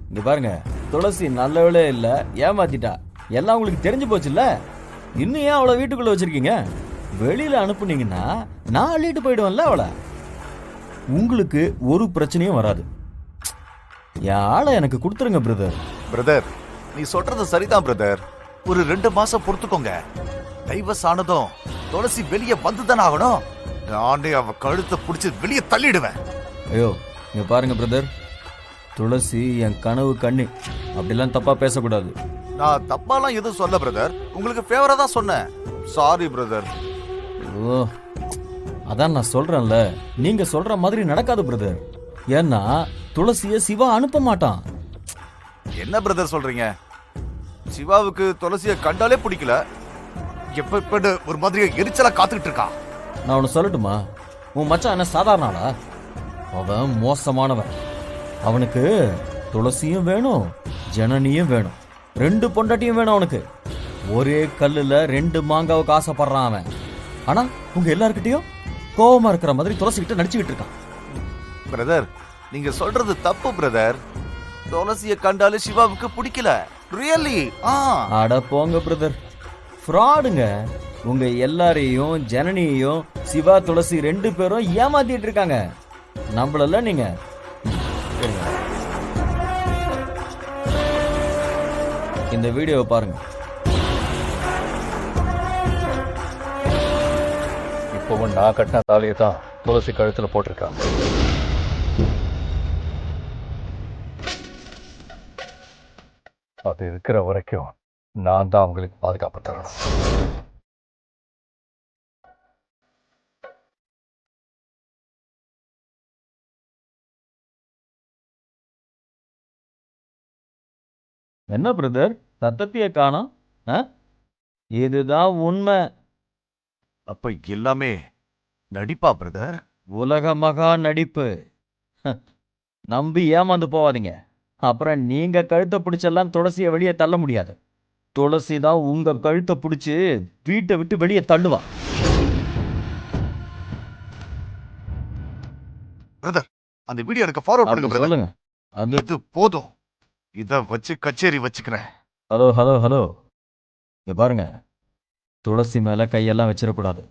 இங்க பாருங்க, துளசி நல்லவளே இல்ல, ஏமாத்திட்டா. எல்லாம் உங்களுக்கு தெரிஞ்சு போச்சுல்ல. இன்னும் ஏன் அவளை வீட்டுக்குள்ள வச்சிருக்கீங்க? வெளியில அனுப்புனீங்கன்னா நான் அள்ளிட்டு போயிடுவேன்ல அவளை. உங்களுக்கு ஒரு பிரச்சனையும் வராது. என் ஆளை எனக்கு கொடுத்துருங்க பிரதர். பிரதர், நீ சொல்றது சரிதான் பிரதர். ஒரு 2 மாசம் பொறுத்துக்கோங்க. டைவர்ஸ் ஆனதும் துளசி வெளியே வந்துதானே ஆகணும். நானே அவ கழுத்தை பிடிச்சி வெளியே தள்ளிடுவேன். ஐயோ, இங்க பாருங்க பிரதர், துளசி என் கனவு கண்ணி. அப்படிலாம் தப்பா பேசக்கூடாது. நான் தப்பாலாம் எதுவும் சொல்ல பிரதர், உங்களுக்கு ஃபேவரா தான் சொன்னேன். Sorry brother. ஓ, அதான் நான் சொல்றேன்ல, நீங்க சொல்ற மாதிரி நடக்காது பிரதர். ஏன்னா துளசிய சிவா அனுப்ப மாட்டான். என்ன பிரதர் சொல்றீங்க? சிவாவுக்கு துளசிய கண்டாலே பிடிக்கல. எப்ப ஒரு மாதிரி எரிச்சலா காத்துக்கிட்டு இருக்கான். நான் ஒன்னு சொல்லட்டுமா? உன் மச்சான் என்ன சாதாரண ஆளா? அவன் மோசமானவன். அவனுக்கு துளசியும் வேணும், ஜனனியும் வேணும், 2 பொண்டாட்டியும் வேணும் அவனுக்கு. ஒரே கல்லுல 2 மாங்காவுக்கு ஆசைப்படுறான் அவன். ஆனா உங்க எல்லார்கிட்டயும் கோவமா இருக்கிற மாதிரி துளசி கிட்ட நடிச்சுக்கிட்டு இருக்கான். பிரதர், நீங்க சொல்றது தப்பு பிரதர். துளசிய கண்டாலே சிவாவுக்கு பிடிக்கல. ரியலி? அட போங்க பிரதர், ஃப்ராடுங்க. உங்க எல்லாரையும் ஜனனியையும் சிவா துளசி 2 பேரும் ஏமாத்திட்டு இருக்காங்க. நம்மள நீங்க இந்த வீடியோவை பாருங்க. இப்பவும் நான் கட்டின தாலியை தான் துளசி கழுத்துல போட்டிருக்கான். அது இருக்கிற வரைக்கும் நான் தான் அவங்களுக்கு பாதுகாப்பு தரணும். என்ன பிரதர், சத்தத்தையே காணோம்? இதுதான் உண்மை. அப்ப எல்லாமே நடிப்பா பிரதர்? உலக மகா நடிப்பு. நம்பி ஏமாந்து போவாதீங்க. அப்புறம் நீங்க கழுத்தை பிடிச்செல்லாம் துளசியை வெளியே தள்ள முடியாது. துளசி தான் உங்க கழுத்தை பிடிச்சு வீட்டை விட்டு வெளியே தள்ளுவா. பிரதர், அந்த வீடியோ எனக்கு ஃபார்வர்ட் பண்ணுங்க பிரதர். சொல்லுங்க. அது போதும். இத வச்சு கச்சேரி வச்சுக்கிறேன். ஹலோ ஹலோ ஹலோ, இங்க பாருங்க, துளசி மேல கையெல்லாம் வச்சிடக்கூடாது.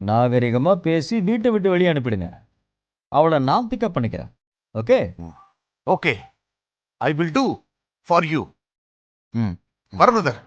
நாகரிகமா பேசி வீட்டை விட்டு வெளியே அனுப்பிடுங்க. அவளை நான் பிக்கப் பண்ணிக்கிறேன். Okay? Okay, I will do for you. ம். வர பிரதர்.